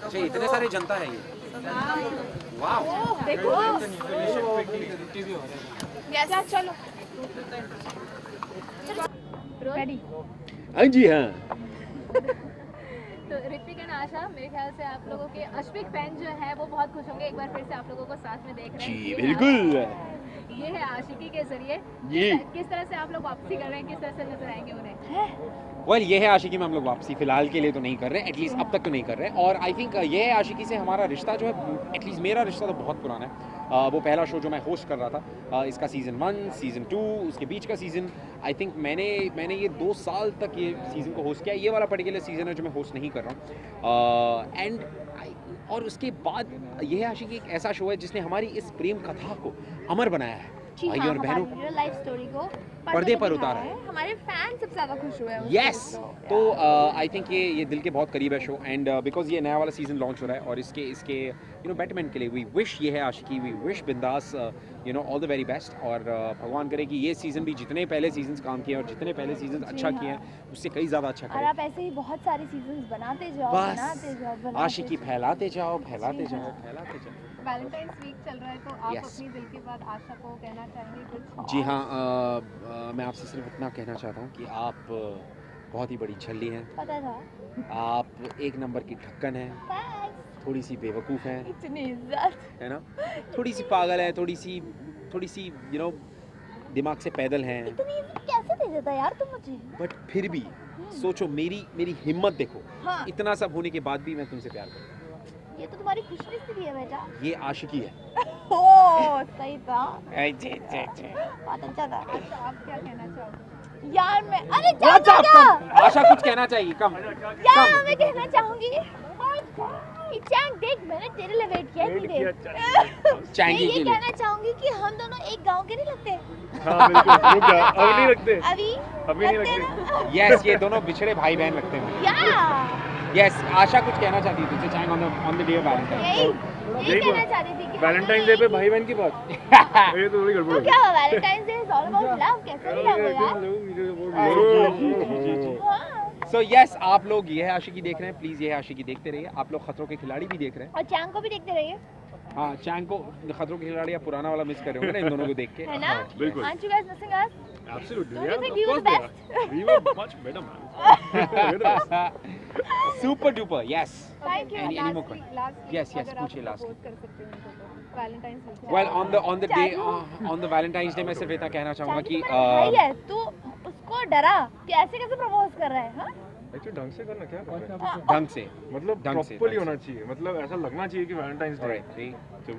अच्छा इतने सारे जनता है ये। वाह देखो चलो रेडी। हाँ जी हाँ। तो ऋतिक एंड आशा, मेरे ख्याल से आप लोगों के अश्विक फैन जो है वो बहुत खुश होंगे एक बार फिर से आप लोगों को साथ में देख रहे हैं। जी बिल्कुल। ये है आशिकी के जरिए। ये किस तरह से आप लोग वापसी कर रहे हैं, किस तरह से नजर आएंगे उन्हें? वेल ये है आशिकी में हम लोग वापसी फिलहाल के लिए तो नहीं कर रहे, एटलीस्ट अब तक तो नहीं कर रहे। और आई थिंक ये है आशिकी से हमारा रिश्ता जो है, एटलीस्ट मेरा रिश्ता तो बहुत पुराना है। वो पहला शो जो मैं होस्ट कर रहा था, इसका सीज़न 1 सीज़न 2 उसके बीच का सीज़न, आई थिंक मैंने ये 2 साल तक ये सीज़न को होस्ट किया। ये वाला पर्टिकुलर सीज़न है जो मैं होस्ट नहीं कर रहा हूँ। एंड और उसके बाद ये है आशिकी एक ऐसा शो है जिसने हमारी इस प्रेम कथा को अमर बनाया है, भाई और बहनों रियल लाइफ स्टोरी को पर्दे पर उतारा है। हमारे फैन सबसे ज्यादा खुश हुए हैं। यस तो आई थिंक ये दिल के बहुत करीब है शो। एंड बिकॉज ये नया वाला सीजन लॉन्च हो रहा है और इसके बेटरमेंट के लिए वी विश, ये है आशिकी, वी विश बिंदास ऑल द वेरी बेस्ट। और भगवान करे कि ये सीज़न भी जितने पहले सीजन्स काम किए और जितने पहले सीजन्स अच्छा किए हैं उससे कई ज़्यादा अच्छा और करें। आप ऐसे ही बहुत सारे सीजन्स बनाते जाओ, बस बनाते जाओ। आशिकी फैलाते जाओ, फैलाते जाओ, फैलाते जाओ। वैलेंटाइंस वीक चल रहा है तो आप Yes. अपनी दिल की बात आशा को कहना चाहेंगे कुछ? जी हाँ, मैं आपसे सिर्फ इतना कहना चाहता हूँ कि आप बहुत ही बड़ी छल्ली हैं। पता था। आप एक नंबर की ढक्कन हैं, थैंक्स। थोड़ी सी बेवकूफ़ हैं, इतनी इज्जत। है ना, थोड़ी सी पागल है, थोड़ी सी दिमाग से पैदल हैं। इतनी इज्जत कैसे दे देता यार तुम मुझे? बट फिर भी सोचो, मेरी हिम्मत देखो। हाँ। इतना सब होने के बाद भी मैं तुमसे प्यार करता हूँ। ये तो तुम्हारी खुशनसीबी है बेटा। ये आशिकी है। ओ सही था। जी। बहुत अच्छा था। अच्छा आप क्या कहना चाहोगे? यार मैं What's up? आशा कुछ कहना चाहिए, कम यार मैं कहना चाहूंगी कि चैंग देख, मैंने तेरे लिए वेट किया इतनी देर। मैं चैंगी ये के लिए। कहना चाहूंगी कि हम दोनों एक गांव के नहीं लगते? हाँ बिल्कुल। रुक जा, अब नहीं लगते। अभी नहीं लगते लगते। ना? यस, ये दोनों बिछड़े भाई बहन लगते हैं। या यस, आशा कुछ कहना चाहती है तुझसे चैंग on the day of Valentine. यही कहना चाह रही थी कि वैलेंटाइन डे पे भाई बहन की बात। ये तो थोड़ी गड़बड़ तो हो क्या Valentine day is all about love, कैसे नहीं लव यार? हाँ। सो यस, आप लोग ये है आशिकी देख रहे हैं, प्लीज ये है आशिकी देखते रहिए। आप लोग खतरों के खिलाड़ी भी देख रहे हैं। और चैंग को भी देखते रहिए, हाँ, चैंग को खतरों के खिलाड़ी या पुराना वाला मिस कर रहे होंगे ना इन दोनों को देख के। है ना? बिल्कुल। Aren't you guys missing us? Absolutely. Don't you Yeah, think of we were course the they best? are. We were much better, man. Super duper, yes. Thank you. Any more Lastly, questions? Yes, अगर आप पूछिए lastly. propose कर सकते हैं उनको तो Valentine's Day पे। Well on the day चालू। ऑन द वैलेंटाइंस डे मैं सिर्फ इतना कहना चाहूँगा चांद कि तुम्हारा भाई है, तू उसको डरा कि ऐसे कैसे प्रपोज कर रहा है? हाँ? Actually ढंग से करना क्या कर रहे हैं? ढंग से, मतलब ढंग से, प्रॉपर्ली ढंग से। होना चाहिए, मतलब ऐसा लगना चाहिए कि वैलेंटाइंस डे। Alright, 3, 2,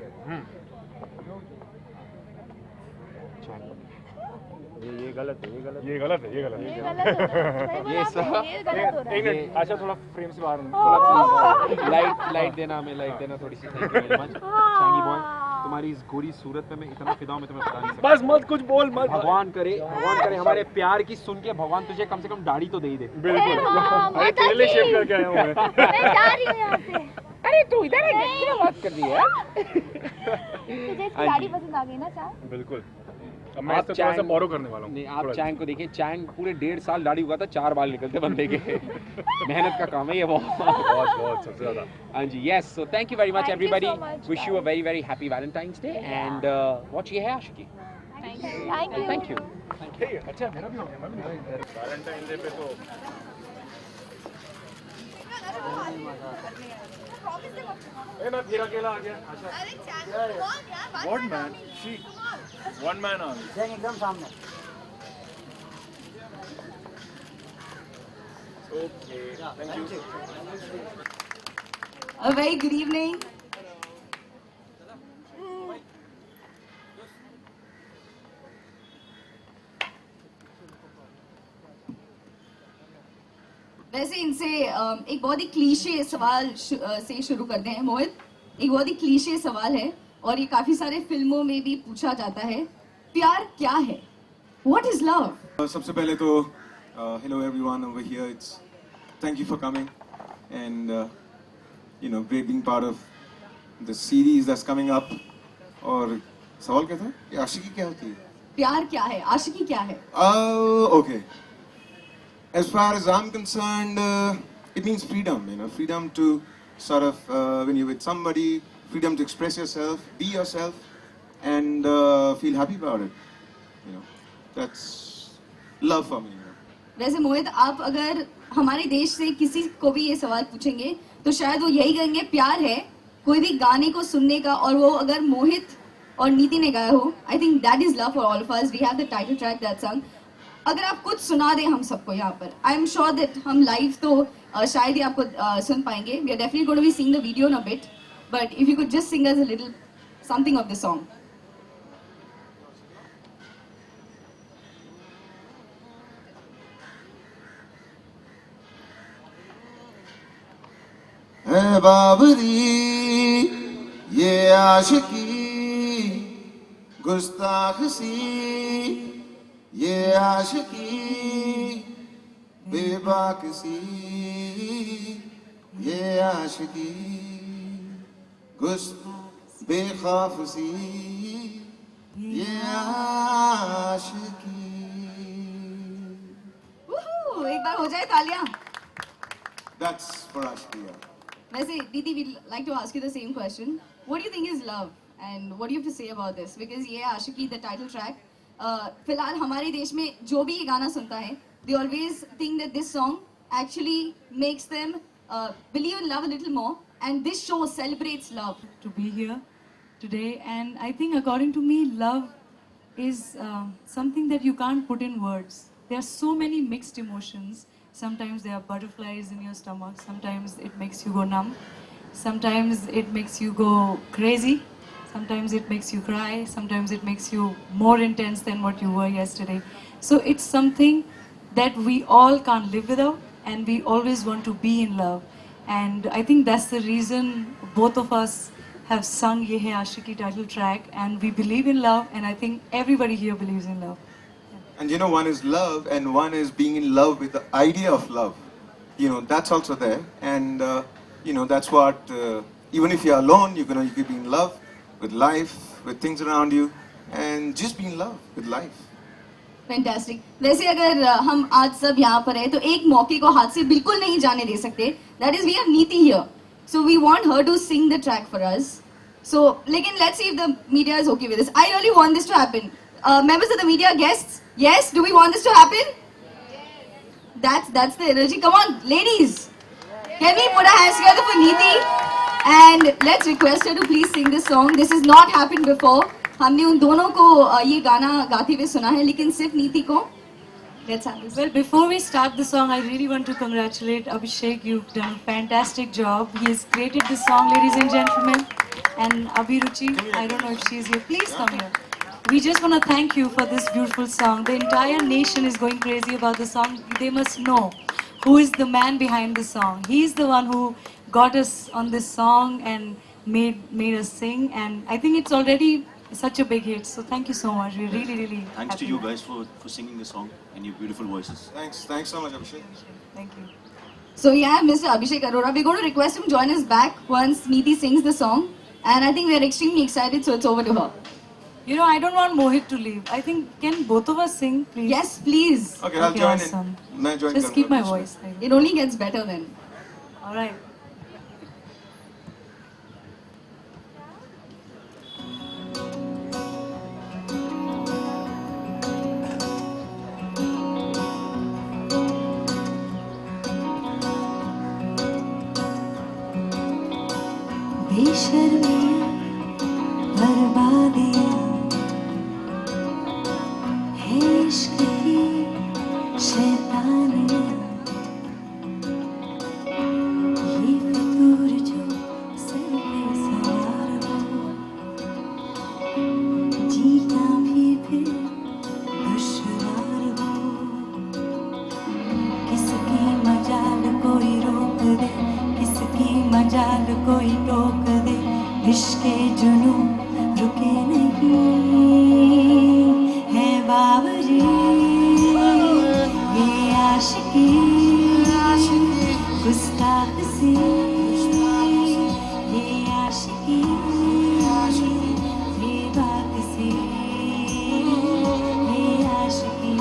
ये गलत है। ये गलत हो रहा है। सही ये बोला सब- आपने, ये गलत हो रहा है। एक मिनट, अच्छा थोड़ा फ्रेम से बाहर ओह। लाइट देना, हमें लाइट देना थोड़ी सी। थैंक यू वेरी मच शांगी बॉय, तुम्हारी इस गोरी सूरत पे मैं इतना फिदा हूं, मैं तुम्हें बता नहीं सकता। बस मत कुछ बोल मत। भगवान करे हमारे प्यार की सुन के भगवान तुझे कम से कम दाढ़ी तो दे ही दे। बिल्कुल। हाँ, अरे तेरे लिए माता शेव जी। करके आया हूँ मैं। मैं जा रही हूँ यहाँ से। अरे तू इधर है, क्या बात कर रही है? तुझे इसकी हाँ गाड़ी जी। पसंद आ गई ना चांद? बिल्कुल। अब मैं आप इससे थोड़ा सा चैंग- बोरो करने वाला हूँ। नहीं, आप थोड़ा। चैंग को देखिए, चैंग पूरे 1.5 साल दाढ़ी उगा था, 4 बाल निकलते बंदे के। मेहनत का काम है ये बहुत। बहुत सबसे ज़्यादा। हाँ जी, yes, so thank you very much Thank you everybody, so much, wish you a guys. Very very happy Valentine's day and watch Ye Hai Aashiqui. Thank you. Thank you. अच्छा मेरा भी हो गया, मैं भी वैलेंटाइन डे पे तो मैं फिर अकेला आ गया। अच्छा what man, see one man army एकदम सामने। Okay thank you. A very good evening. वैसे इनसे एक बहुत ही क्लीशे सवाल से शुरू करते हैं मोहित। एक बहुत ही क्लीशे सवाल है और ये काफी सारे फिल्मों में भी पूछा जाता है, प्यार क्या है? What is love? सबसे पहले तो hello everyone over here. It's thank you for coming and great being part of the series that's coming up. और सवाल क्या था कि आशिकी क्या होती है? प्यार क्या है? आशिकी क्या है? Okay. as far as I'm concerned, it means freedom. You know, freedom to sort of when you're with somebody, freedom to express yourself, be yourself, and feel happy about it. You know, that's love for me. You know. वैसे मोहित, आप अगर हमारे देश से किसी को भी ये सवाल पूछेंगे तो शायद वो यही कहेंगे प्यार है कोई भी गाने को सुनने का, और वो अगर मोहित और नीति ने गाया हो, I think that is love for all of us. We have the title track that song. अगर आप कुछ सुना दें हम सबको यहाँ पर, आई एम श्योर दैट हम लाइव तो शायद ही आपको सुन पाएंगे. We are definitely going to be sing the video in a bit, but if you could just sing us a little something of the song. है बाबरी ये आशिकी गुस्ताख सी ये आशिकी बेबाक सी ये आशिकी गुस्त बेखौफ सी ये आशिकी. वूहू, एक बार हो जाए तालियां. That's for आशिकी. वैसे दीदी, we'd like to ask you the same question. What do you think is love, and what do you have to say about this? Because ये आशिकी the title track, फिलहाल हमारे देश में जो भी ये गाना सुनता है, they always think that this song actually makes them believe in love a little more, and this show celebrates love. To be here today, and I think according to me, love is something that you can't put in words. There are so many mixed emotions. Sometimes there are butterflies in your stomach, sometimes it makes you go numb, sometimes it makes you go crazy, sometimes it makes you cry, sometimes it makes you more intense than what you were yesterday. So it's something that we all can't live without, and we always want to be in love. And I think that's the reason both of us have sung Ye Hai Aashiki title track, and we believe in love, and I think everybody here believes in love. And you know, one is love and one is being in love with the idea of love. You know, that's also there. And, you know, that's what, even if you're alone, you can be in love with life, with things around you, and just be in love with life. Fantastic. वैसे अगर हम आज सब यहाँ पर हैं तो एक मौके को हाथ से बिल्कुल नहीं जाने दे सकते. That is, we have Neeti here. So we want her to sing the track for us. So, लेकिन let's see if the media is okay with this. I really want this to happen. Members of the media, guests, yes, do we want this to happen? Yes. That's the energy. Come on, ladies. Can we put our hands together for Neeti? And let's request her to please sing this song. This has not happened before. हमने उन दोनों को ये गाना गाते हुए सुना है, लेकिन सिर्फ नीति को. Let's have this. Well, before we start the song, I really want to congratulate Abhishek. You've done a fantastic job. He has created this song, ladies and gentlemen. And Abhiruchi, I don't know if she's here. Please come here. We just want to thank you for this beautiful song. The entire nation is going crazy about the song. They must know who is the man behind the song. He's the one who got us on this song and made us sing. And I think it's already such a big hit. So thank you so much. We're really Thanks to happy. you guys for singing the song and your beautiful voices. Thanks so much, Abhishek. Thank you. So yeah, Mr. Abhishek Arora, we're going to request him to join us back once Neeti sings the song. And I think we're extremely excited, so it's over to her. You know, I don't want Mohit to leave. I think, can both of us sing, please? Yes, please. Okay, I'll Okay, join awesome. in. मैं join Just करूँगा keep my बीच में. voice. Thank you. It only gets better then. All right. बेशर्मियाँ बर्बादियाँ है इश्क की शैतानियाँ ये फितूर जो sir पे सवार हो जीना भी फिर दुश्वार हो किसकी मजाल कोई रोक दे किसकी मजाल कोई टोक दे इश्क़े जुनून रुके नहीं है बावरी ये आशिकी गुस्ताख सी ये आशिकी बेबाक सी ये आशिकी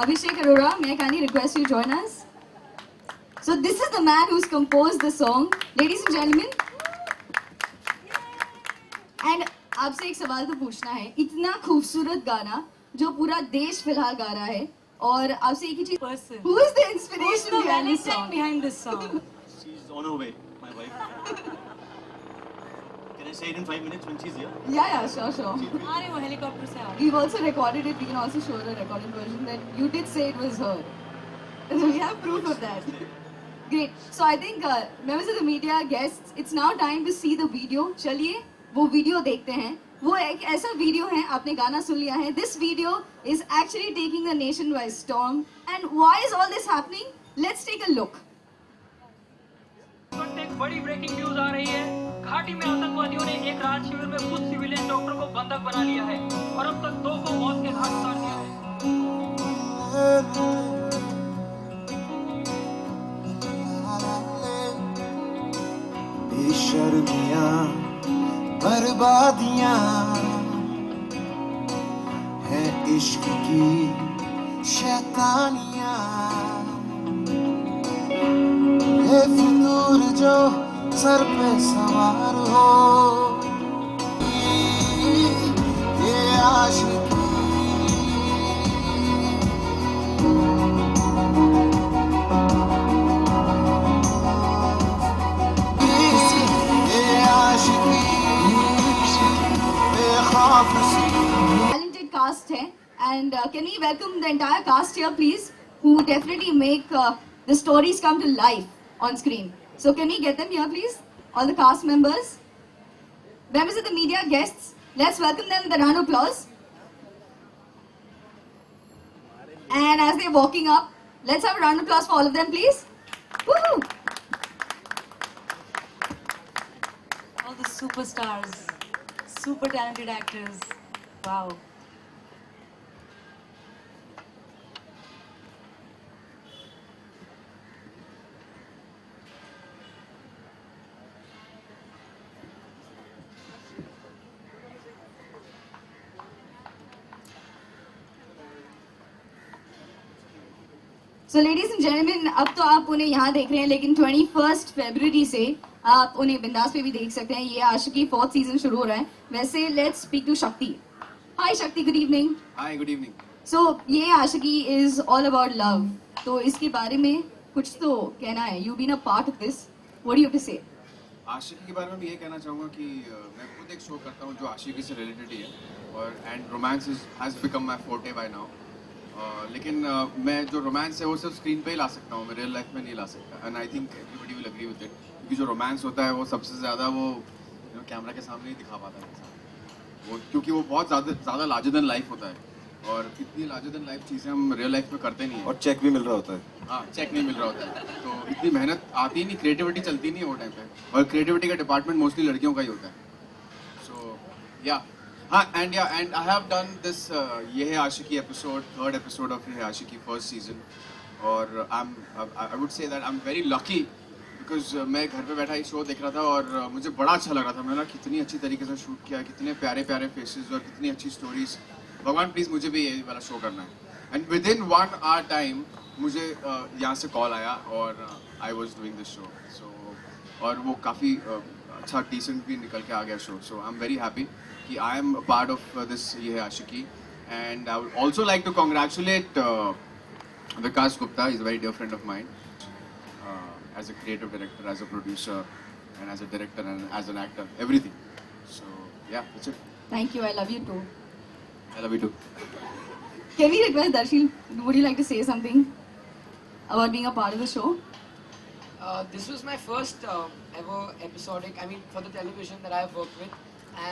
Abhishek Arora, may I kindly request you join us? So this is the man who's composed the song. Ladies and gentlemen, and आपसे एक सवाल तो पूछना है, इतना खूबसूरत गाना जो पूरा देश फिलहाल गा रहा है, और आपसे एक ही चीज, Person. who is the Who's inspiration the behind this Valentine song? behind this song? She's on her way, my wife. Can I say it in 5 minutes when she's here? Yeah, sure. आ रहे वो helicopter से आ रहे। We've also recorded it. We can also show the recorded version that you did say it was her. We have proof of that. Great. So I think members of the media, guests, it's now time to see the video. चलिए वो video देखते हैं. वो एक ऐसा video है, आपने गाना सुन लिया है. This video is actually taking the nation by storm. And why is all this happening? Let's take a look. एक बड़ी ब्रेकिंग न्यूज आ रही है। घाटी में आतंकवादियों ने एक राहत शिविर में कुछ सिविलियन डॉक्टर को बंधक बना लिया है और अब तक 2 को मौत के घाट उतार दिया है। बेशर्मियां बर्बादियां हैं इश्क की शैतानियां, ये फितूर जो सर पे सवार हो, ये आशिकी, ये आशिकी बेखौफ सी। Talented cast है, and can we welcome the entire cast here, please, who definitely make the stories come to life on screen. So can we get them here, please? All the cast members, members of the media, guests, let's welcome them with a round of applause. And as they're walking up, let's have a round of applause for all of them, please. Woo! All the superstars, super talented actors. Wow. So ladies and gentlemen, अब तो आप उन्हें यहाँ देख रहे हैं, लेकिन 21 फरवरी से आप उन्हें बिंदास पे भी देख सकते हैं. ये आशिकी 4th सीजन शुरू हो रहा है. वैसे let's speak to Shakti. Hi Shakti, good evening. Hi, good evening. So ये Aashiqui is all about love. तो इसके बारे में कुछ तो कहना है. You been a part of this, what do you have to say? Aashiqui के बारे में ये कहना चाहूँगा कि मैं खुद एक शो करता हूँ जो आशिकी से रिलेटेड ही है, और and romance has become my forte by now. लेकिन मैं जो रोमांस है वो सिर्फ स्क्रीन पे ही ला सकता हूँ, मैं रियल लाइफ में नहीं ला सकता. And I think everybody will agree with it, क्योंकि जो रोमांस होता है वो सबसे ज़्यादा वो कैमरा के सामने ही दिखा पाता है इंसान वो, क्योंकि वो बहुत ज़्यादा लार्जर देन लाइफ होता है, और इतनी लार्जर देन लाइफ चीज़ें हम रियल लाइफ में करते नहीं हैं. और चेक भी मिल रहा होता है. हाँ, चेक नहीं मिल रहा होता है, तो इतनी मेहनत आती नहीं, क्रिएटिविटी चलती नहीं है वो टाइम पे, और क्रिएटिविटी का डिपार्टमेंट मोस्टली लड़कियों का ही होता है. सो या हाँ, and I have done this Ye Hai Aashiqui episode, 3rd episode of ये है आशिकी 1st सीजन. और I would say that I am very lucky, because मैं घर पे बैठा ही शो देख रहा था और मुझे बड़ा अच्छा लग रहा था. मैंने कितनी अच्छी तरीके से शूट किया, कितने प्यारे प्यारे फेसेस और कितनी अच्छी स्टोरीज. भगवान प्लीज़ मुझे भी ये वाला शो करना है. And within 1 hour time मुझे यहाँ से कॉल आया और I was doing this show. So और वो काफ़ी अच्छा डिसेंट भी निकल के आ गया show. So I am very happy कि I am part of this Ye Hai Aashiqui. And I would also like to congratulate Vikas Gupta. Is a very dear friend of mind as a creative director, as a producer, and as a director and as an actor, everything. So yeah, that's it. Thank you, I love you too. I love you too. Can we request Darshil, would you like to say something about being a part of the show? This was my first ever episodic, I mean for the television that I've worked with,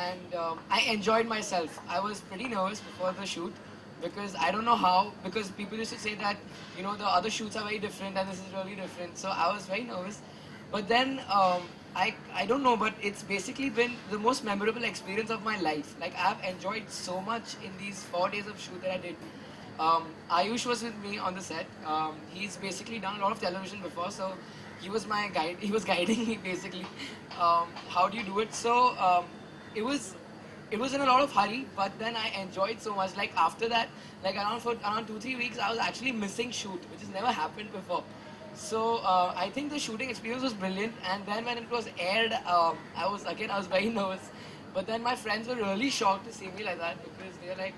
and I enjoyed myself. I was pretty nervous before the shoot because I don't know how, because people used to say that, you know, the other shoots are very different and this is really different, so I was very nervous. But then I don't know, but it's basically been the most memorable experience of my life. Like, I've enjoyed so much in these 4 days of shoot that I did. Ayush was with me on the set. He's basically done a lot of television before, so he was my guide. He was guiding me basically. How do you do it? So it was it was in a lot of hurry, but then I enjoyed so much. Like after that, like around 2-3 weeks, I was actually missing shoot, which has never happened before. So I think the shooting experience was brilliant. And then when it was aired, I was very nervous. But then my friends were really shocked to see me like that, because they're like,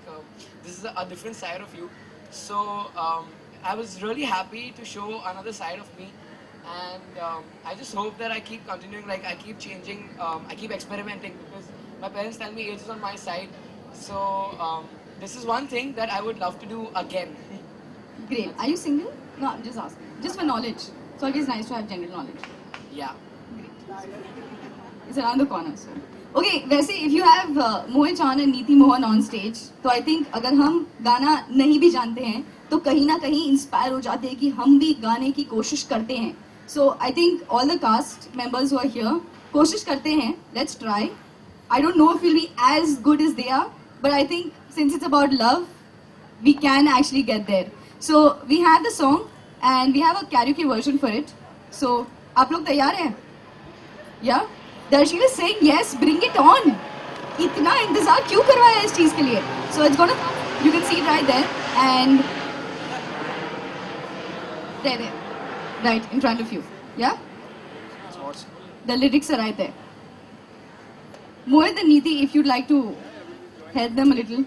this is a different side of you. So I was really happy to show another side of me. And I just hope that I keep continuing, like I keep changing, I keep experimenting, because my parents tell me age is on my side. So this is one thing that I would love to do again. Great. Are you single? No, I'm just asking. Just for knowledge. It's always nice to have general knowledge. Yeah. It's around the corner, so. Okay, वैसे if you have Mohit Chauhan and Neeti Mohan on stage, तो I think अगर हम गाना नहीं भी जानते हैं, तो कहीं ना कहीं इंस्पायर हो जाते हैं कि हम भी गाने की कोशिश करते हैं. So I think all the cast members who are here, कोशिश करते हैं. Let's try. I don't know if we'll be as good as they are, but I think since it's about love, we can actually get there. So we have the song and we have a karaoke version for it. So आप लोग तैयार हैं? Yeah? Darshil is saying yes, bring it on. इतना इंतजार क्यों करवाया इस चीज के लिए? So it's gonna, you can see it right there and there, right in front of you. Yeah? The lyrics are right there. Mohit and Neeti, if you'd like to help them a little.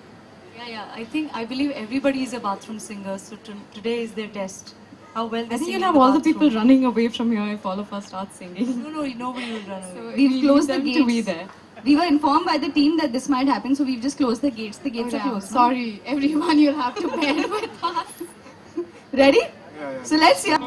Yeah. I believe everybody is a bathroom singer, so today is their test. How well they I think sing you'll in have the all the bathroom. people running away from here if all of us start singing. No, nobody will run away. So We've closed the them gates. to be there. We were informed by the team that this might happen, so we've just closed the gates. The gates are closed. now. Sorry, everyone, you'll have to bear with us. Ready? So let's hear.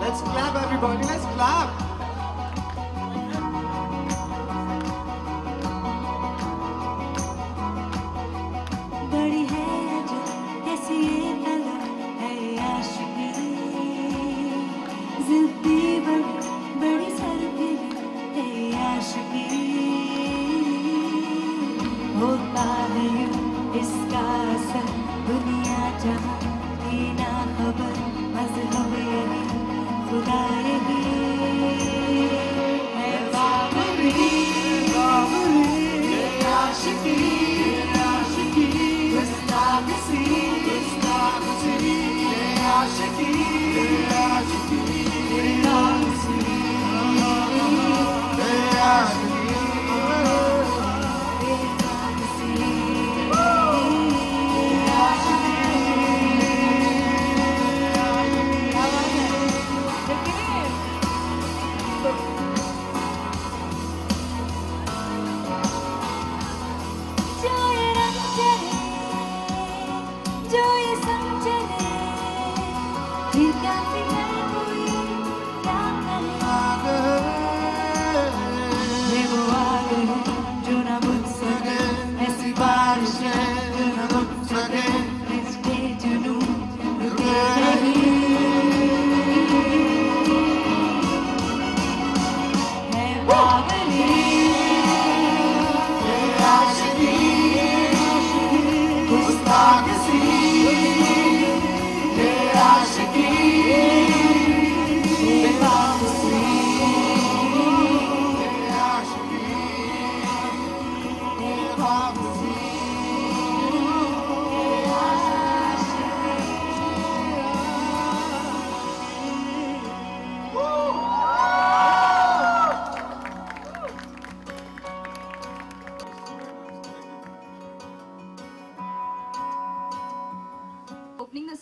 Let's clap, everybody. Let's clap. बड़ी है अजब कैसी ये तलब है आशिकी, जिद्दी बड़ी सरफिली है आशिकी, होता है यूं इसका असर दुनिया जहां की ना खबर, मजहब यही खुदा यही है बाबरी ये आशिकी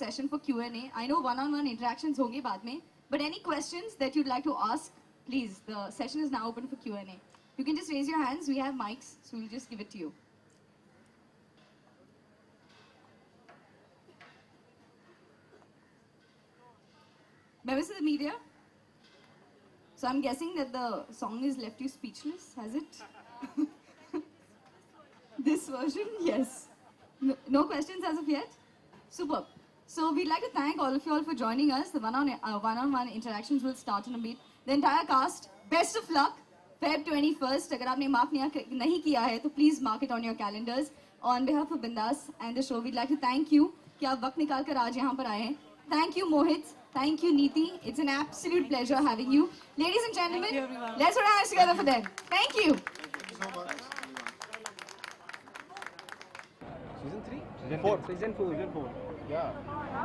session for Q&A. I know one-on-one interactions होंगे बाद में, but any questions that you'd like to ask, please, the session is now open for Q&A. You can just raise your hands. We have mics, so we'll just give it to you. Members of the media, so I'm guessing that the song has left you speechless, has it? This version, yes. No questions as of yet? Superb. So we'd like to thank all of you all for joining us. The one-on-one interactions will start in a bit. The entire cast, best of luck. Feb 21st. अगर आपने mark नहीं किया है, तो please mark it on your calendars. On behalf of Bindas and the show, we'd like to thank you कि आप वक्त निकाल कर आज यहाँ पर आए हैं. Thank you, Mohit. Thank you, Neeti. It's an absolute pleasure having you. Ladies and gentlemen, let's put our hands together for them. Thank you. Season 3 season 4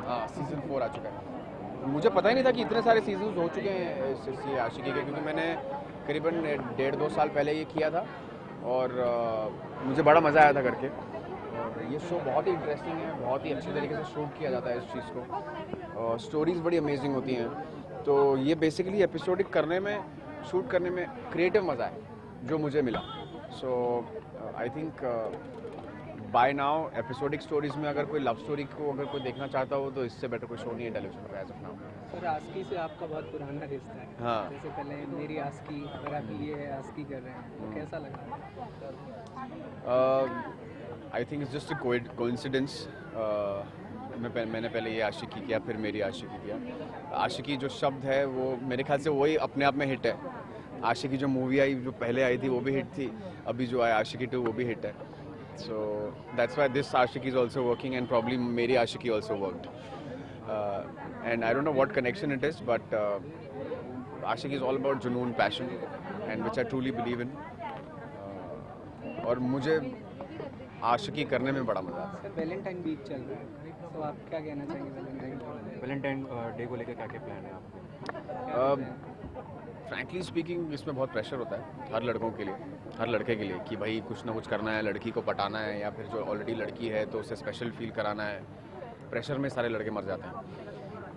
हाँ सीजन 4 आ चुका है. मुझे पता ही नहीं था कि इतने सारे सीजन्स हो चुके हैं इस आशिकी के, क्योंकि मैंने करीबन 1.5-2 साल पहले ये किया था और मुझे बड़ा मज़ा आया था करके. और ये शो बहुत ही इंटरेस्टिंग है, बहुत ही अच्छी तरीके से शूट किया जाता है इस चीज़ को, और स्टोरीज़ बड़ी अमेजिंग होती हैं. तो ये बेसिकली एपिसोडिक करने में, शूट करने में क्रिएटिव मज़ा है जो मुझे मिला. So I think by now episodic stories में अगर कोई लव स्टोरी को अगर कोई देखना चाहता हो तो इससे बेटर कोई शो नहीं है टेलीविजन पर एज ऑफ नाउ. सर आस्की से आपका बहुत पुराना रिश्ता है. हाँ. जैसे पहले मेरी आस्की और आप ये आस्की कर रहे हैं, तो कैसा लगा? I think it's just a coincidence. मैंने पहले ये आशिकी किया, फिर मेरी आशिकी किया. आशिकी जो शब्द है वो मेरे ख्याल से वही अपने आप में हिट है. आशिकी जो मूवी आई, जो पहले आई थी वो भी हिट थी, अभी जो आया आशिकी 2 वो भी हिट है. So that's why this Ashiki is also working, and probably Meri Ashiki also worked. And I don't know what connection it is, but Ashiki is all about junoon, passion, and which I truly believe in. और मुझे आशिकी करने में बड़ा मज़ा आता है. Valentine week चल रहा है, तो आप क्या कहना चाहेंगे वैलेंटाइन डे को लेकर? क्या क्या प्लान है आपके? फ्रैंकली स्पीकिंग इसमें बहुत प्रेशर होता है हर लड़कों के लिए, हर लड़के के लिए, कि भाई कुछ ना कुछ करना है, लड़की को पटाना है, या फिर जो ऑलरेडी लड़की है तो उसे स्पेशल फील कराना है. प्रेशर में सारे लड़के मर जाते हैं.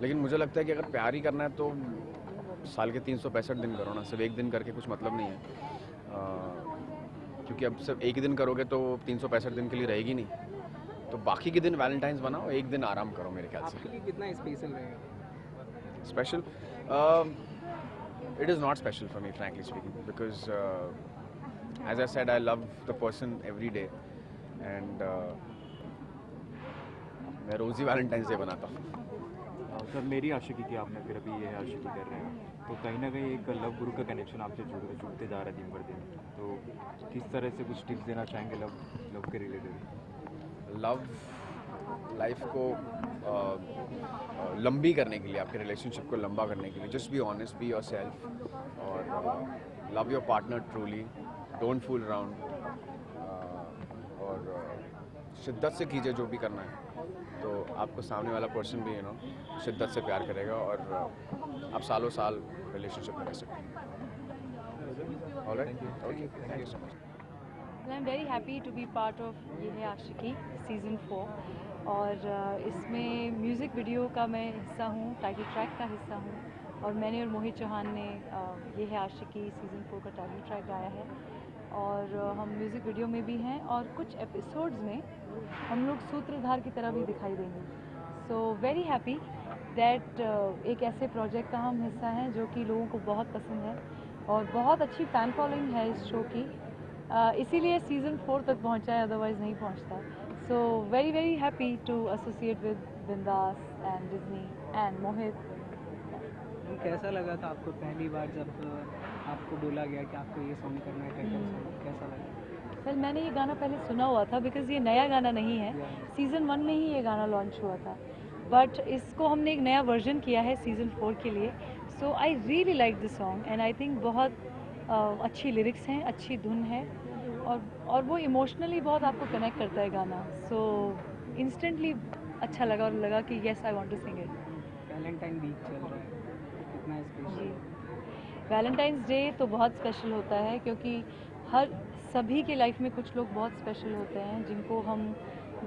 लेकिन मुझे लगता है कि अगर प्यार ही करना है तो साल के 365 दिन करो ना, सिर्फ एक दिन करके कुछ मतलब नहीं है. क्योंकि अब सिर्फ एक ही दिन करोगे तो 365 दिन के लिए रहेगी नहीं. तो बाकी के दिन वैलेंटाइंस बनाओ, एक दिन आराम करो मेरे ख्याल से. आपके लिए कितना स्पेशल रहेगा? Special? It is not special for me, frankly speaking, because as I said, I love the person every day, and मैं रोज़ ही वैलेंटाइंस डे बनाता हूँ. सर मेरी आशिकी की आपने फिर अभी ये आशिकी कर रहे हैं, तो कहीं ना कहीं एक लव गुरु का कनेक्शन आपसे जुड़ते जा रहा है दिन पर दिन. तो किस तरह से कुछ टिप्स देना चाहेंगे लव के रिलेटेड? लव लाइफ को लंबी करने के लिए, आपके रिलेशनशिप को लंबा करने के लिए, just be honest, be yourself, और love your partner truly, don't fool around, और शिद्दत से कीजिए जो भी करना है, तो आपको सामने वाला पर्सन भी शिद्दत से प्यार करेगा, और आप सालों साल रिलेशनशिप में रह सकते हैं. Alright, okay, thank you so much. I'm very happy to be part of ये है आशिकी सीज़न 4, और इसमें म्यूज़िक वीडियो का मैं हिस्सा हूँ, टाइटल ट्रैक का हिस्सा हूँ, और मैंने और मोहित चौहान ने ये है आशिकी सीज़न 4 का टाइटल ट्रैक गाया है, और हम म्यूज़िक वीडियो में भी हैं, और कुछ एपिसोड्स में हम लोग सूत्रधार की तरह भी दिखाई देंगे. सो वेरी हैप्पी दैट एक ऐसे प्रोजेक्ट का हम हिस्सा हैं जो कि लोगों को बहुत पसंद है, और बहुत अच्छी फ़ैन फॉलोइंग है इस शो की, इसीलिए सीज़न 4 तक पहुंचा है, अदरवाइज़ नहीं पहुंचता. So very very happy to associate with Bindass and Disney and Mohit. कैसा लगा था आपको पहली बार जब आपको बोला गया कि आपको ये सॉन्ग करना है, कैसा लगा? सर मैंने ये गाना पहले सुना हुआ था, बिकॉज़ ये नया गाना नहीं है, सीज़न 1 में ही ये गाना लॉन्च हुआ था, बट इसको हमने एक नया वर्जन किया है सीज़न 4 के लिए. So I really like this song, and I think बहुत अच्छी लिरिक्स हैं, अच्छी धुन है, और वो इमोशनली बहुत आपको कनेक्ट करता है गाना. सो इंस्टेंटली अच्छा लगा, और लगा कि yes I want to sing it. Valentine week चल रहा है, कितना स्पेशल? वैलेंटाइंस डे तो बहुत स्पेशल होता है, क्योंकि सभी के लाइफ में कुछ लोग बहुत स्पेशल होते हैं जिनको हम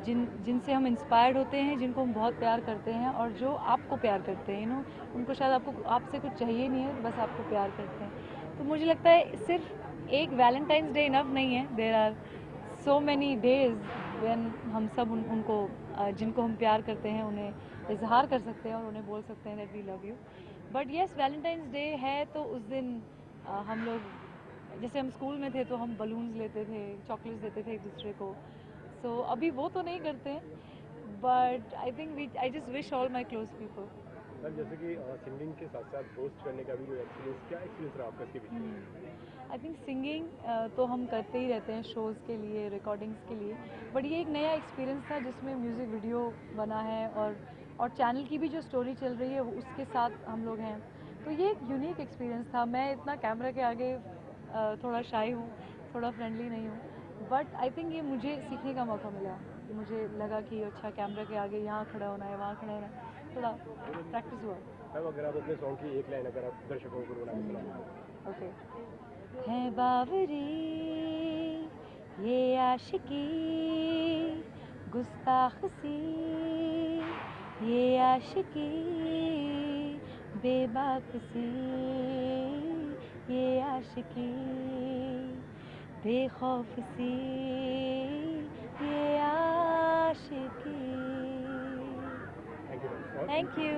जिनसे हम इंस्पायर्ड होते हैं, जिनको हम बहुत प्यार करते हैं और जो आपको प्यार करते हैं, उनको शायद आपसे कुछ चाहिए नहीं है, बस आपको प्यार करते हैं। तो मुझे लगता है सिर्फ एक वैलेंटाइंस डे इनफ नहीं है, there are so many days when हम सब उनको जिनको हम प्यार करते हैं उन्हें इजहार कर सकते हैं और उन्हें बोल सकते हैं that we love you. But yes, Valentine's day है तो उस दिन हम लोग, जैसे हम स्कूल में थे तो हम बलून्स लेते थे, चॉकलेट्स देते थे एक दूसरे को। सो अभी वो तो नहीं करते हैं, but I just wish all my close people. Sir जैसे कि सिंगिंग के साथ साथ होस्ट करने का भी जो एक्सपीरियंस, क्या एक्सपीरियंस रहा आपका इसके बीच में? आई थिंक सिंगिंग तो हम करते ही रहते हैं शोज़ के लिए, रिकॉर्डिंग्स के लिए, बट ये एक नया एक्सपीरियंस था जिसमें म्यूज़िक वीडियो बना है और चैनल की भी जो स्टोरी चल रही है उसके साथ हम लोग हैं, तो ये एक यूनिक एक्सपीरियंस था। मैं इतना कैमरा के आगे थोड़ा शाई हूँ, थोड़ा फ्रेंडली नहीं हूँ, बट आई थिंक ये मुझे सीखने का मौका मिला। मुझे लगा कि अच्छा कैमरा के आगे यहाँ खड़ा होना है, वहाँ खड़ा होना है, थोड़ा प्रैक्टिस हुआ। मैम अगर आप अपने सॉन्ग की एक लाइन अगर आप दर्शकों को सुना के सुनाएं। ओके। है बावरी ये आशिकी, गुस्ताखी ये आशिकी, बेबाकसी ये आशिकी, बेखौफ सी ये आशिकी। Thank you.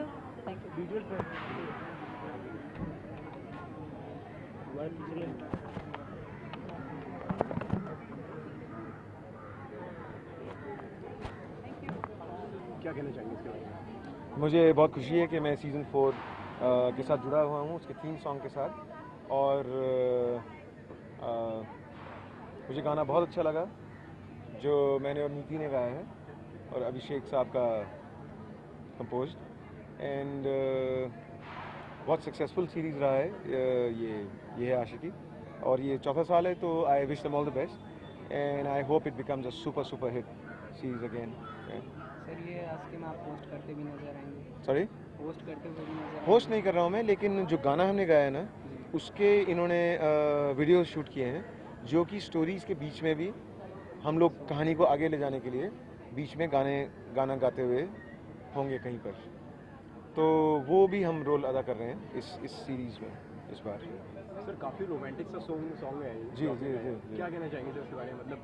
क्या कहना चाहेंगे इसके बारे में? मुझे बहुत खुशी है कि मैं सीज़न 4 के साथ जुड़ा हुआ हूँ, उसके थीम सॉन्ग के साथ, और मुझे गाना बहुत अच्छा लगा जो मैंने और नीति ने गाया है और अभिषेक साहब का कंपोज्ड, एंड बहुत सक्सेसफुल सीरीज़ रहा है ये है आशिकी, और ये चौथा साल है, तो I wish them all the best and I hope it becomes a super hit series again. Sir ये आशिकी में आप होस्ट करते भी नजर आएंगे? सॉरी, होस्ट करते हुए भी नजर? होस्ट नहीं कर रहा हूँ मैं, लेकिन जो गाना हमने गाया है ना, उसके इन्होंने वीडियो शूट किए हैं, जो कि स्टोरीज़ के बीच में भी हम लोग कहानी को आगे ले जाने के लिए बीच में गाना गाते हुए होंगे कहीं पर, तो वो भी हम रोल अदा कर रहे हैं इस सीरीज़ में इस बार। सर काफ़ी रोमांटिक सा सॉन्ग है ये। जी। क्या कहना चाहेंगे सर इसके बारे में? मतलब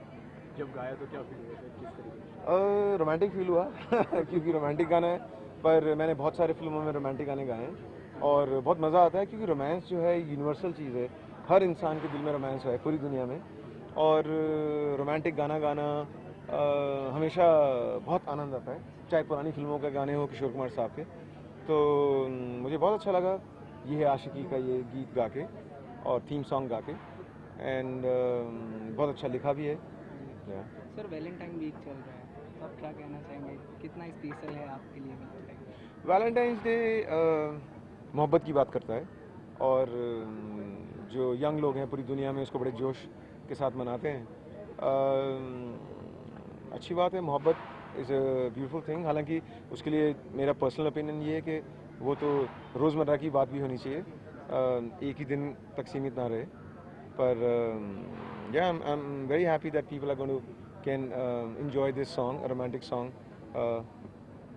जब गाया तो क्या फील हुआ, किस तरीके? रोमांटिक फील हुआ क्योंकि रोमांटिक गाना है, पर मैंने बहुत सारे फिल्मों में रोमांटिक गाने गाए हैं और बहुत मज़ा आता है, क्योंकि रोमांस जो है यूनिवर्सल चीज़ है, हर इंसान के दिल में रोमांस है पूरी दुनिया में, और रोमांटिक गाना गाना हमेशा बहुत आनंद आता है, चाहे पुरानी फिल्मों के गाने हो किशोर कुमार साहब के। तो मुझे बहुत अच्छा लगा ये है आशिकी का ये गीत गा के और थीम सॉन्ग गा के, एंड बहुत अच्छा लिखा भी है। सर वैलेंटाइन वीक चल रहा है, तो आप क्या कहना चाहेंगे, कितना स्पेशल है आपके लिए? वैलेंटाइंस डे मोहब्बत की बात करता है, और जो यंग लोग हैं पूरी दुनिया में उसको बड़े जोश के साथ मनाते हैं। अच्छी बात है, मोहब्बत इज़ अ ब्यूटीफुल थिंग। हालांकि उसके लिए मेरा पर्सनल ओपिनियन ये है कि वो तो रोज़मर्रा की बात भी होनी चाहिए, एक ही दिन तक सीमित ना रहे। पर yeah, I'm very happy that people are going to can enjoy this song, a romantic song,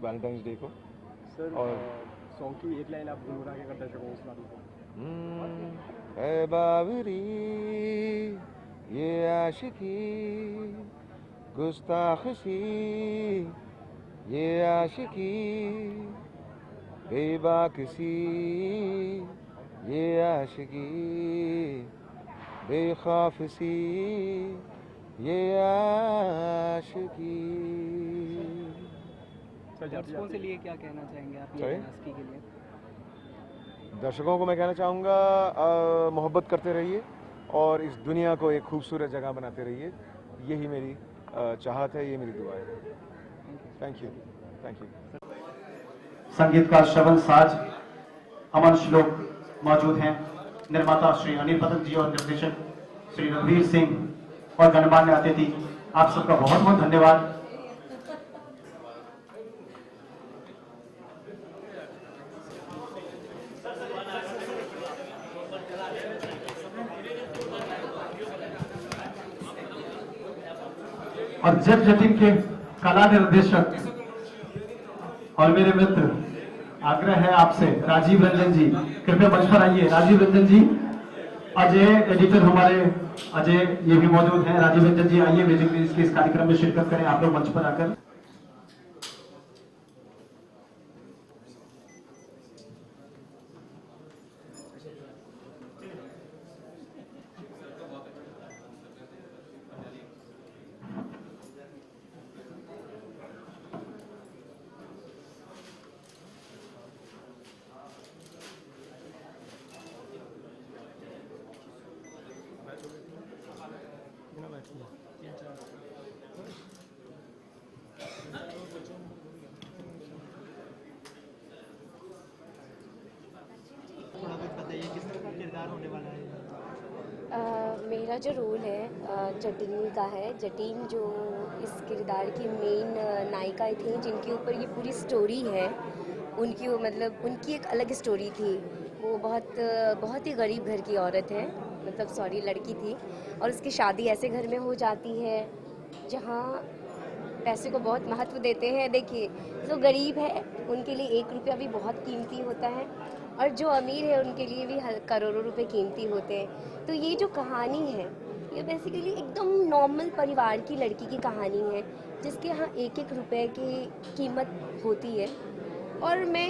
Valentine's Day को। सर सॉन्ग की एक लाइन आप गुनगुना के कर दर्शकों को सुना दीजिए। ऐ बावरी ये आशिकी, गुस्ताखी ये आशिकी, बेबाकसी ये आशिकी, बेखौफसी ये आशिकी। दर्शकों से लिए क्या कहना चाहेंगे आप ये आशिकी के लिए? दर्शकों को मैं कहना चाहूँगा मोहब्बत करते रहिए और इस दुनिया को एक खूबसूरत जगह बनाते रहिए, यही मेरी चाहत है, ये मेरी दुआ है। Thank you. संगीतकार श्रवण साज, अमन श्लोक मौजूद हैं, निर्माता श्री अनिल पतक जी और निर्देशक श्री रघुवीर सिंह और गणमान्य अतिथि, आप सबका बहुत बहुत धन्यवाद। और जज टीम के कला निर्देशक और मेरे मित्र, आग्रह है आपसे, राजीव रंजन जी कृपया मंच पर आइए। राजीव रंजन जी, अजय एडिटर हमारे अजय ये भी मौजूद हैं। राजीव रंजन जी आइए, म्यूजिक रिलीज के इस कार्यक्रम में शिरकत करें आप लोग मंच पर आकर। मेरा जो रोल है जटिनी का है। जटिन जो इस किरदार की मेन नायिका थी, जिनके ऊपर ये पूरी स्टोरी है, उनकी मतलब उनकी एक अलग स्टोरी थी। वो बहुत ही गरीब घर की औरत है, मतलब सॉरी लड़की थी, और उसकी शादी ऐसे घर में हो जाती है जहाँ पैसे को बहुत महत्व देते हैं। देखिए, जो गरीब है उनके लिए 1 रुपया भी बहुत कीमती होता है, और जो अमीर है उनके लिए भी करोड़ों रुपए कीमती होते हैं। तो ये जो कहानी है, ये बेसिकली एकदम नॉर्मल परिवार की लड़की की कहानी है, जिसके यहाँ 1-1 रुपए की कीमत होती है। और मैं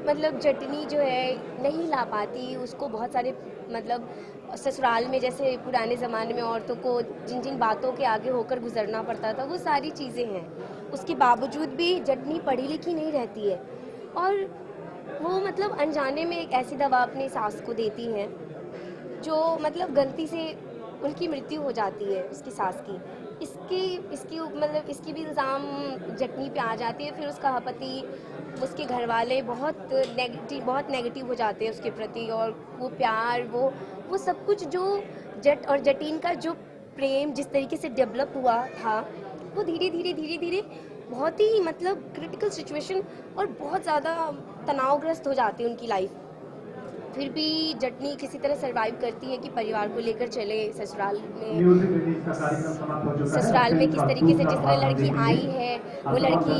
मतलब जटनी जो है नहीं ला पाती, उसको बहुत सारे मतलब ससुराल में जैसे पुराने ज़माने में औरतों को जिन जिन बातों के आगे होकर गुजरना पड़ता था, वो सारी चीज़ें हैं। उसके बावजूद भी जटनी पढ़ी लिखी नहीं रहती है, और वो मतलब अनजाने में एक ऐसी दवा अपनी सास को देती है जो मतलब गलती से उनकी मृत्यु हो जाती है उसकी सास की। इसकी मतलब इसकी भी इल्ज़ाम जटनी पे आ जाती है। फिर उसका पति, उसके घर वाले बहुत नेगेटिव हो जाते हैं उसके प्रति, और वो प्यार वो सब कुछ जो जट और जटीन का जो प्रेम जिस तरीके से डेवलप हुआ था, वो धीरे धीरे बहुत ही मतलब क्रिटिकल सिचुएशन और बहुत ज़्यादा तनावग्रस्त हो जाती है उनकी लाइफ। फिर भी जटनी किसी तरह सरवाइव करती है कि परिवार को लेकर चले ससुराल में किस तरीके से, जिस तरह लड़की आई है वो लड़की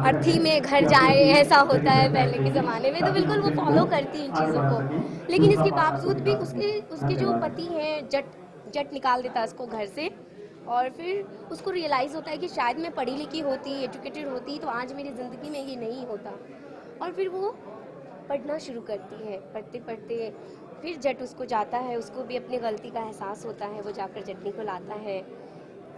अर्थी में घर जाए, ऐसा होता है पहले के ज़माने में, तो बिल्कुल वो फॉलो करती है इन चीज़ों को। लेकिन इसके बावजूद भी उसके जो पति हैं जट निकाल देता है उसको घर से, और फिर उसको रियलाइज़ होता है कि शायद मैं पढ़ी लिखी होती, एजुकेटेड होती, तो आज मेरी ज़िंदगी में ये नहीं होता। और फिर वो पढ़ना शुरू करती है। पढ़ते पढ़ते फिर जट उसको जाता है, उसको भी अपनी गलती का एहसास होता है, वो जाकर जटनी को लाता है।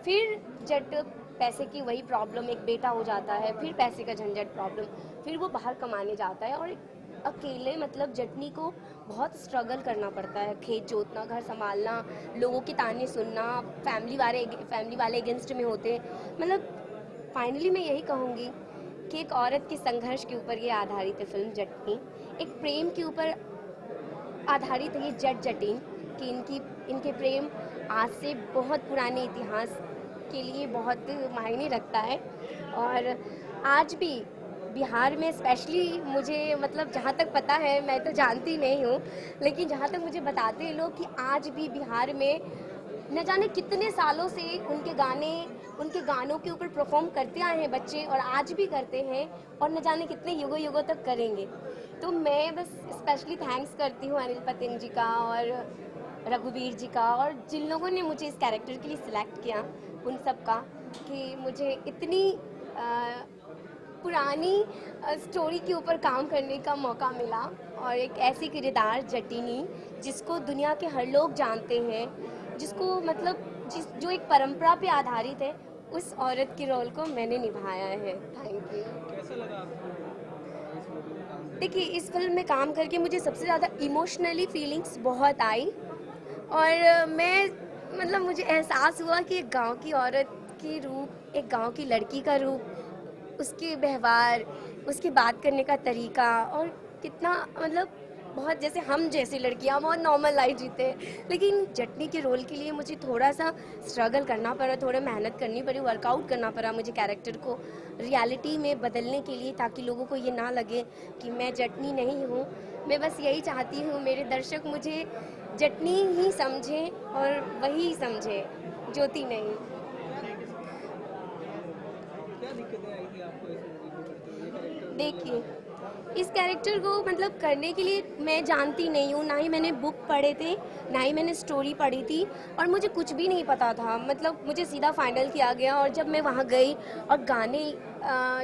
फिर जट पैसे की वही प्रॉब्लम, एक बेटा हो जाता है, फिर पैसे का झंझट प्रॉब्लम, फिर वो बाहर कमाने जाता है, और अकेले मतलब जटनी को बहुत स्ट्रगल करना पड़ता है। खेत जोतना, घर संभालना, लोगों के ताने सुनना, फैमिली वाले अगेंस्ट में होते। मतलब फाइनली मैं यही कहूँगी कि एक औरत के संघर्ष के ऊपर ये आधारित है फिल्म जटनी। एक प्रेम के ऊपर आधारित है ये जट जटीन, कि इनके प्रेम आज से बहुत पुराने इतिहास के लिए बहुत मायने रखता है। और आज भी बिहार में स्पेशली, मुझे मतलब जहाँ तक पता है, मैं तो जानती नहीं हूँ, लेकिन जहाँ तक मुझे बताते हैं लोग कि आज भी बिहार में न जाने कितने सालों से उनके गानों के ऊपर परफॉर्म करते आए हैं बच्चे, और आज भी करते हैं, और न जाने कितने युगों तक करेंगे। तो मैं बस स्पेशली थैंक्स करती हूँ अनिल पतेन जी का और रघुवीर जी का, और जिन लोगों ने मुझे इस कैरेक्टर के लिए सिलेक्ट किया उन सब का, कि मुझे इतनी पुरानी स्टोरी के ऊपर काम करने का मौका मिला, और एक ऐसी किरदार जटिनी जिसको दुनिया के हर लोग जानते हैं, जिसको मतलब जो एक परंपरा पे आधारित है, उस औरत के रोल को मैंने निभाया है। Thank you. कैसा लगा आपको? देखिए, इस फिल्म में काम करके मुझे सबसे ज़्यादा इमोशनली फीलिंग्स बहुत आई, और मैं मतलब मुझे एहसास हुआ कि एक गांव की औरत की रूप, एक गांव की लड़की का रूप, उसके व्यवहार, उसकी बात करने का तरीका, और कितना मतलब बहुत जैसे हम जैसी लड़कियां बहुत नॉर्मल लाइफ जीते हैं। लेकिन जटनी के रोल के लिए मुझे थोड़ा सा स्ट्रगल करना पड़ा, थोड़ा मेहनत करनी पड़ी, वर्कआउट करना पड़ा मुझे कैरेक्टर को रियलिटी में बदलने के लिए, ताकि लोगों को ये ना लगे कि मैं जटनी नहीं हूँ। मैं बस यही चाहती हूँ मेरे दर्शक मुझे जटनी ही समझें और वही समझें, ज्योति नहीं। क्या दिक्कतें आई थी आपको इस मूवी को करते हुए? ये कैरेक्टर देखिए, इस कैरेक्टर को मतलब करने के लिए मैं जानती नहीं हूँ, ना ही मैंने बुक पढ़े थे, ना ही मैंने स्टोरी पढ़ी थी, और मुझे कुछ भी नहीं पता था। मतलब मुझे सीधा फाइनल किया गया, और जब मैं वहाँ गई और गाने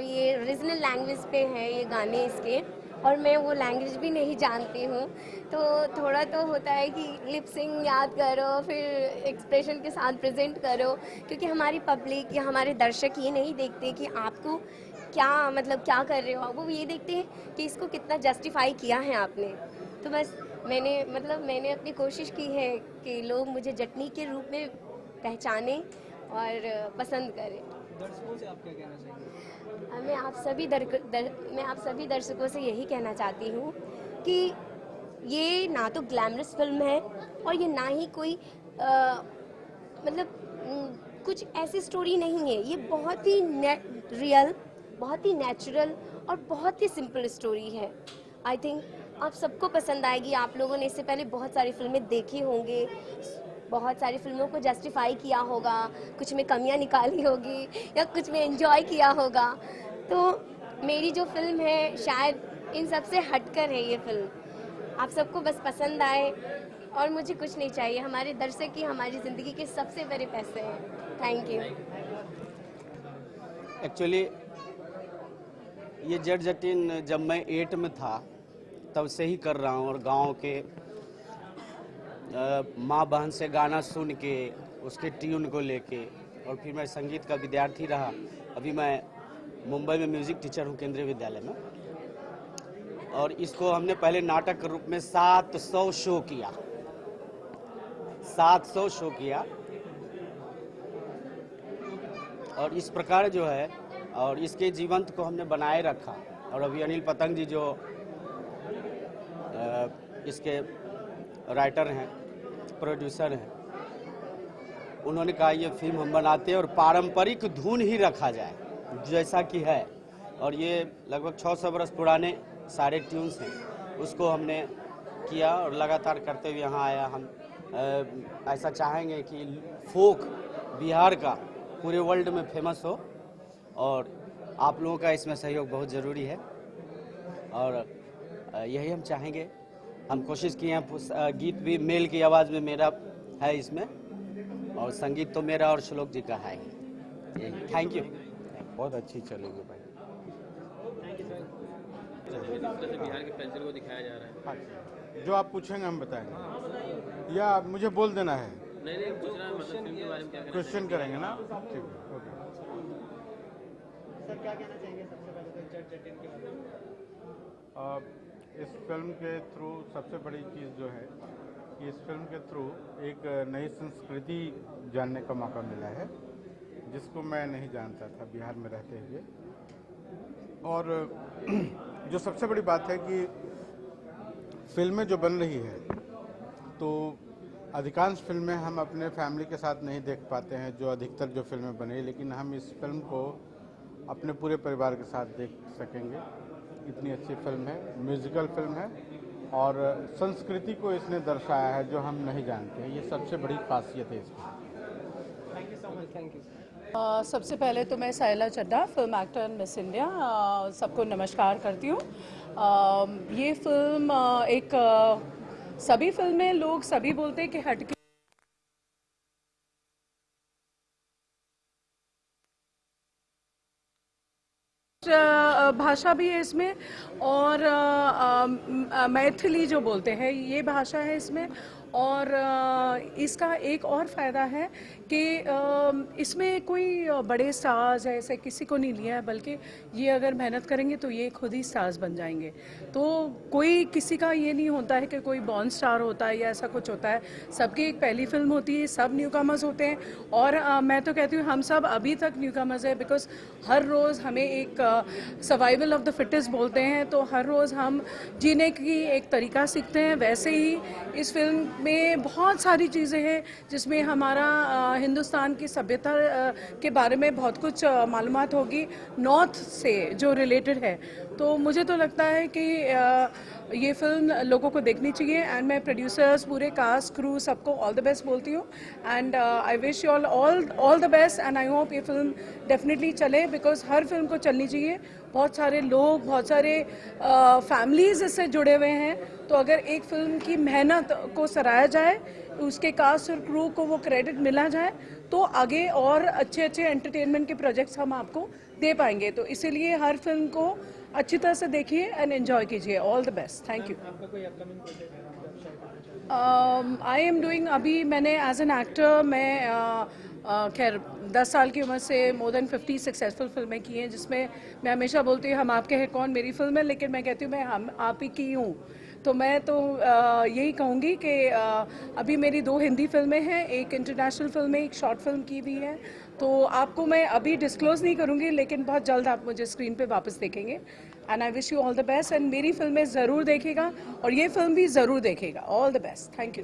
ये रीजनल लैंग्वेज पे हैं ये गाने इसके, और मैं वो लैंग्वेज भी नहीं जानती हूँ, तो थोड़ा तो होता है कि लिप सिंग याद करो, फिर एक्सप्रेशन के साथ प्रेजेंट करो, क्योंकि हमारी पब्लिक या हमारे दर्शक ये नहीं देखते कि आपको क्या मतलब क्या कर रहे हो, वो ये देखते हैं कि इसको कितना जस्टिफाई किया है आपने। तो बस मैंने अपनी कोशिश की है कि लोग मुझे जटनी के रूप में पहचाने और पसंद करें। दर्शकों से आप क्या कहना चाहेंगे? मैं आप सभी दर्शकों से यही कहना चाहती हूँ कि ये ना तो ग्लैमरस फिल्म है, और ये ना ही कोई कुछ ऐसी स्टोरी नहीं है। ये बहुत ही रियल, बहुत ही नेचुरल और बहुत ही सिंपल स्टोरी है। आई थिंक आप सबको पसंद आएगी। आप लोगों ने इससे पहले बहुत सारी फिल्में देखी होंगे, बहुत सारी फिल्मों को जस्टिफाई किया होगा, कुछ में कमियां निकाली होगी या कुछ में एंजॉय किया होगा। तो मेरी जो फिल्म है शायद इन सब से हटकर है ये फिल्म। आप सबको बस पसंद आए, और मुझे कुछ नहीं चाहिए। हमारे दर्शक ही हमारी ज़िंदगी के सबसे बड़े पैसे हैं। Thank you. एक्चुअली ये जट जटिन जब मैं 8 में था तब से ही कर रहा हूँ, और गांव के माँ बहन से गाना सुन के उसके ट्यून को लेके, और फिर मैं संगीत का विद्यार्थी रहा। अभी मैं मुंबई में म्यूज़िक टीचर हूँ केंद्रीय विद्यालय में, और इसको हमने पहले नाटक के रूप में 700 शो किया, 700 शो किया। और इस प्रकार जो है, और इसके जीवंत को हमने बनाए रखा। और अभी अनिल पतंग जी जो इसके राइटर हैं, प्रोड्यूसर हैं, उन्होंने कहा ये फिल्म हम बनाते हैं और पारंपरिक धुन ही रखा जाए जैसा कि है। और ये लगभग 600 बरस पुराने सारे ट्यून्स हैं, उसको हमने किया और लगातार करते हुए यहाँ आया। हम ऐसा चाहेंगे कि फोक बिहार का पूरे वर्ल्ड में फेमस हो, और आप लोगों का इसमें सहयोग बहुत ज़रूरी है, और यही हम चाहेंगे। हम कोशिश किए हैं, गीत भी मेल की आवाज़ में मेरा है इसमें, और संगीत तो मेरा और श्लोक जी का है ही। Thank you. बहुत अच्छी चलेगी भाई। बिहार के कल्चर को दिखाया जा रहा है। जो आप पूछेंगे हम बताएंगे, या मुझे बोल देना है? नहीं पूछ रहा, मतलब फिल्म के बारे में क्या क्वेश्चन करेंगे ना? ठीक है, ओके। सर क्या कहना चाहेंगे सबसे पहले तो जट जटिन के बारे में? इस फिल्म के थ्रू सबसे बड़ी चीज़ जो है कि इस फिल्म के थ्रू एक नई संस्कृति जानने का मौका मिला है, जिसको मैं नहीं जानता था बिहार में रहते हुए। और जो सबसे बड़ी बात है कि फिल्में जो बन रही है, तो अधिकांश फिल्में हम अपने फैमिली के साथ नहीं देख पाते हैं, जो अधिकतर जो फिल्में बनी, लेकिन हम इस फिल्म को अपने पूरे परिवार के साथ देख सकेंगे। इतनी अच्छी फिल्म है, म्यूज़िकल फिल्म है, और संस्कृति को इसने दर्शाया है जो हम नहीं जानते हैं। ये सबसे बड़ी खासियत है इसकी। Thank you so much. Thank you. सबसे पहले तो मैं Sahila Chadha, film actor Miss India, सबको नमस्कार करती हूँ। ये फिल्म सभी फिल्में लोग सभी बोलते हैं कि हटके भाषा भी है इसमें, और मैथिली जो बोलते हैं ये भाषा है इसमें। और इसका एक और फ़ायदा है कि इसमें कोई बड़े स्टार्स ऐसे किसी को नहीं लिया है, बल्कि ये अगर मेहनत करेंगे तो ये खुद ही स्टार्स बन जाएंगे। तो कोई किसी का ये नहीं होता है कि कोई बॉर्न स्टार होता है या ऐसा कुछ होता है। सबकी एक पहली फिल्म होती है, सब न्यूकमर्स होते हैं, और मैं तो कहती हूँ हम सब अभी तक न्यूकमर्स है, बिकॉज हर रोज़ हमें एक सर्वाइवल ऑफ द फिटेस्ट बोलते हैं, तो हर रोज़ हम जीने की एक तरीका सीखते हैं। वैसे ही इस फिल्म में बहुत सारी चीज़ें हैं जिसमें हमारा हिंदुस्तान की सभ्यता के बारे में बहुत कुछ मालूमात होगी नॉर्थ से जो रिलेटेड है। तो मुझे तो लगता है कि ये फिल्म लोगों को देखनी चाहिए एंड मैं प्रोड्यूसर्स पूरे कास्ट क्रू सबको ऑल द बेस्ट बोलती हूँ and I wish you all the best and I hope ये फिल्म डेफिनेटली चले बिकॉज हर फिल्म को चलनी चाहिए। बहुत सारे लोग बहुत सारे फैमिलीज इससे जुड़े हुए हैं तो अगर एक फिल्म की मेहनत को सराहा जाए उसके कास्ट और क्रू को वो क्रेडिट मिला जाए तो आगे और अच्छे अच्छे एंटरटेनमेंट के प्रोजेक्ट्स हम आपको दे पाएंगे। तो इसीलिए हर फिल्म को अच्छी तरह से देखिए एंड एंजॉय कीजिए। All the best. Thank you. I am doing अभी मैंने एज एन एक्टर मैं खैर 10 साल की उम्र से मोर देन 50 सक्सेसफुल फिल्में की हैं जिसमें मैं हमेशा बोलती हूँ हम आपके हैं कौन मेरी फिल्म है लेकिन मैं कहती हूँ मैं हम आप ही की हूँ। तो मैं तो यही कहूँगी कि अभी मेरी 2 हिंदी फिल्में हैं, एक इंटरनेशनल फिल्म है, एक शॉर्ट फिल्म की भी है। तो आपको मैं अभी डिस्क्लोज नहीं करूँगी लेकिन बहुत जल्द आप मुझे स्क्रीन पे वापस देखेंगे and I wish you all the best and मेरी फिल्में ज़रूर देखेगा और ये फिल्म भी ज़रूर देखेगा। All the best. Thank you.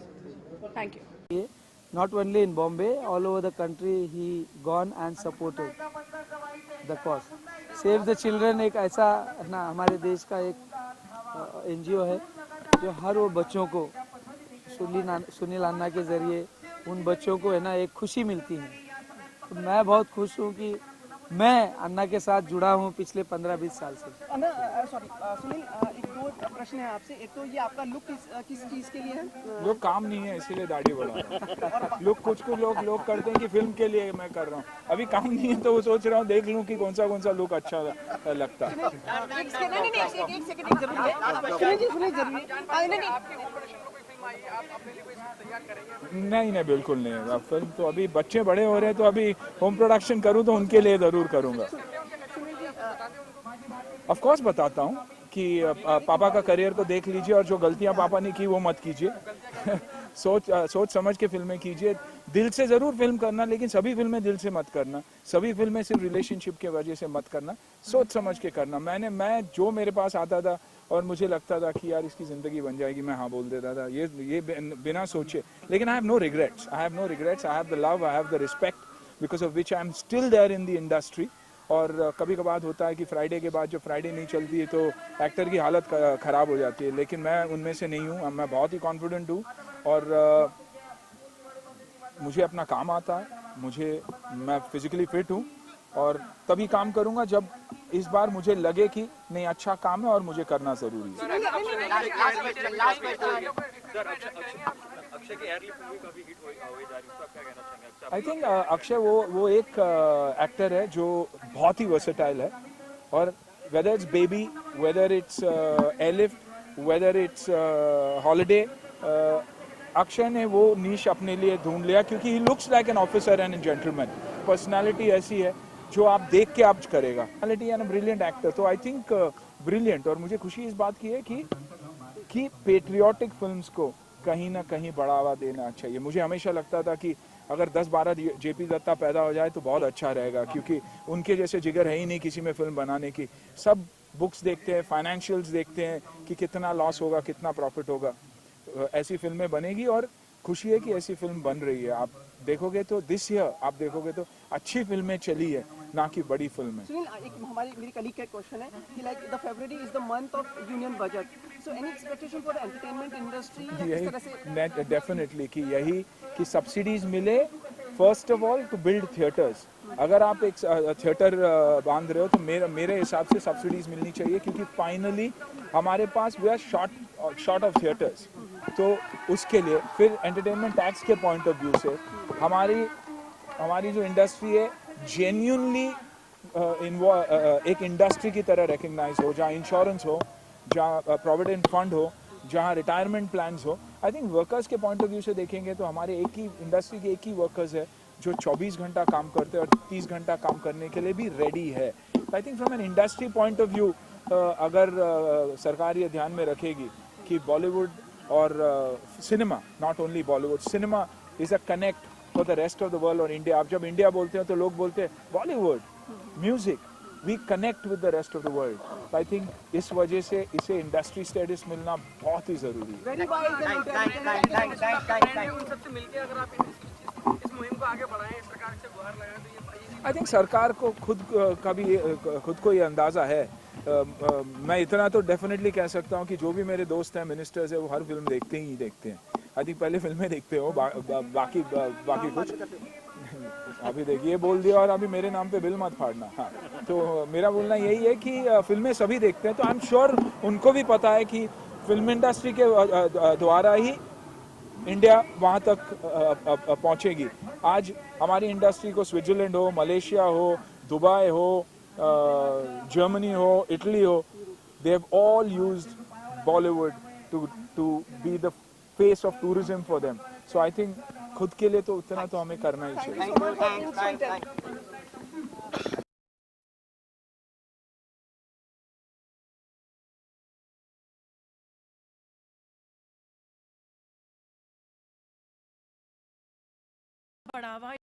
Thank you. Not only in Bombay, all over the country he gone and supported the cause. Save the Children एक ऐसा ना हमारे देश का एक NGO है जो हर वो बच्चों को सुनील अन्ना के ज़रिए उन बच्चों को है ना एक खुशी मिलती है। तो मैं बहुत खुश हूँ कि मैं अन्ना के साथ जुड़ा हूँ पिछले 15-20 साल से। सॉरी सुनील, एक 2 प्रश्न है आपसे। एक तो ये आपका लुक किस चीज़ के लिए है? लोग काम नहीं है इसीलिए दाढ़ी बढ़ा लोग कुछ लोग करते हैं कि फिल्म के लिए मैं कर रहा हूँ। अभी काम नहीं है तो वो सोच रहा हूँ देख लूँ कि कौन सा लुक अच्छा लगता है। नहीं बिल्कुल नहीं। अब फिल्म तो अभी बच्चे बड़े हो रहे हैं तो अभी होम प्रोडक्शन करूँ तो उनके लिए ज़रूर करूँगा। ऑफ कोर्स बताता हूँ कि पापा का करियर को देख लीजिए और जो गलतियाँ पापा ने की वो मत कीजिए। सोच समझ के फिल्में कीजिए। दिल से ज़रूर फिल्म करना लेकिन सभी फिल्में दिल से मत करना। सभी फिल्में सिर्फ रिलेशनशिप के वजह से मत करना। सोच समझ के करना। मैं जो मेरे पास आता था और मुझे लगता था कि यार इसकी ज़िंदगी बन जाएगी मैं हाँ बोल देता था ये बिना सोचे। लेकिन I have no regrets. I have the love, I have the respect because of which I am still there in the industry. और कभी कभार होता है कि फ्राइडे के बाद जब फ्राइडे नहीं चलती है तो एक्टर की हालत ख़राब हो जाती है लेकिन मैं उनमें से नहीं हूँ। मैं बहुत ही कॉन्फिडेंट हूँ और मुझे अपना काम आता है। मैं फिजिकली फिट हूँ और तभी काम करूँगा जब इस बार मुझे लगे कि नहीं अच्छा काम है और मुझे करना ज़रूरी है। आई थिंक अक्षय वो एक एक्टर है जो बहुत ही वर्सेटाइल है और whether it's Baby, whether it's Airlift, whether it's Holiday, Akshay ने वो नीश अपने लिए ढूंढ लिया क्योंकि he looks like an officer and an gentleman. Personality ऐसी है जो आप देख के आप करेगा। Personality and brilliant actor. तो आई थिंक ब्रिलियंट। और मुझे खुशी इस बात की है कि पेट्रियाटिक फिल्म्स को कहीं ना कहीं बढ़ावा देना चाहिए। मुझे हमेशा लगता था कि अगर 10-12 जेपी दत्ता पैदा हो जाए तो बहुत अच्छा रहेगा क्योंकि उनके जैसे जिगर है ही नहीं किसी में फिल्म बनाने की। सब बुक्स देखते हैं, फाइनेंशियल्स देखते हैं कि कितना लॉस होगा कितना प्रॉफिट होगा। ऐसी फिल्में बनेगी और खुशी है कि ऐसी फिल्म बन रही है। आप देखोगे तो दिस ईयर आप देखोगे तो अच्छी फिल्में चली है ना कि बड़ी फिल्में। सुनील, एक मेरी कलीग का क्वेश्चन है कि like the February is the month of union budget, so any expectation for the entertainment industry? यही डेफिनेटली कि यही कि सब्सिडीज मिले first of all to build theatres. अगर आप एक थिएटर बांध रहे हो तो मेरे हिसाब से सब्सिडीज मिलनी चाहिए क्योंकि फाइनली हमारे पास we are short of theatres. तो उसके लिए फिर एंटरटेनमेंट टैक्स के पॉइंट ऑफ व्यू से हमारी जो इंडस्ट्री है जेन्युइनली एक इंडस्ट्री की तरह रिकग्नाइज हो, जहाँ इंश्योरेंस हो, जहाँ प्रोविडेंट फंड हो, जहाँ रिटायरमेंट प्लान्स हो। आई थिंक वर्कर्स के पॉइंट ऑफ व्यू से देखेंगे तो हमारे एक ही इंडस्ट्री के एक ही वर्कर्स है जो 24 घंटा काम करते हैं और 30 घंटा काम करने के लिए भी रेडी है। I think from an industry point of view अगर सरकार ये ध्यान में रखेगी कि बॉलीवुड और cinema, not only Bollywood, cinema is a connect for the rest of the world और इंडिया। आप जब इंडिया बोलते हैं तो लोग बोलते हैं Bollywood music, we connect with the rest of the world. I think इस वजह से इसे इंडस्ट्री स्टेटस मिलना बहुत ही ज़रूरी है। Very wise and intelligent. उन सबसे मिलके अगर आप इस मुहिम को आगे बढ़ाएं, इस प्रकार से गुहार लगाएं तो ये आई थिंक सरकार को खुद को ये अंदाज़ा है। मैं इतना तो डेफिनेटली कह सकता हूँ कि जो भी मेरे दोस्त हैं मिनिस्टर्स हैं वो हर फिल्म देखते ही देखते हैं। आई थिंक पहले फिल्में देखते हो बाकी कुछ अभी देखिए बोल दिया और अभी मेरे नाम पे बिल मत फाड़ना। हाँ, तो मेरा बोलना यही है कि फिल्में सभी देखते हैं, तो आई एम श्योर उनको भी पता है कि फिल्म इंडस्ट्री के द्वारा ही इंडिया वहाँ तक पहुँचेगी। आज हमारी इंडस्ट्री को स्विट्जरलैंड हो, मलेशिया हो, दुबई हो, जर्मनी हो, इटली हो, they have all used Bollywood to be the face of tourism for them. So I think खुद के लिए तो उतना तो हमें करना ही चाहिए। बढ़ावा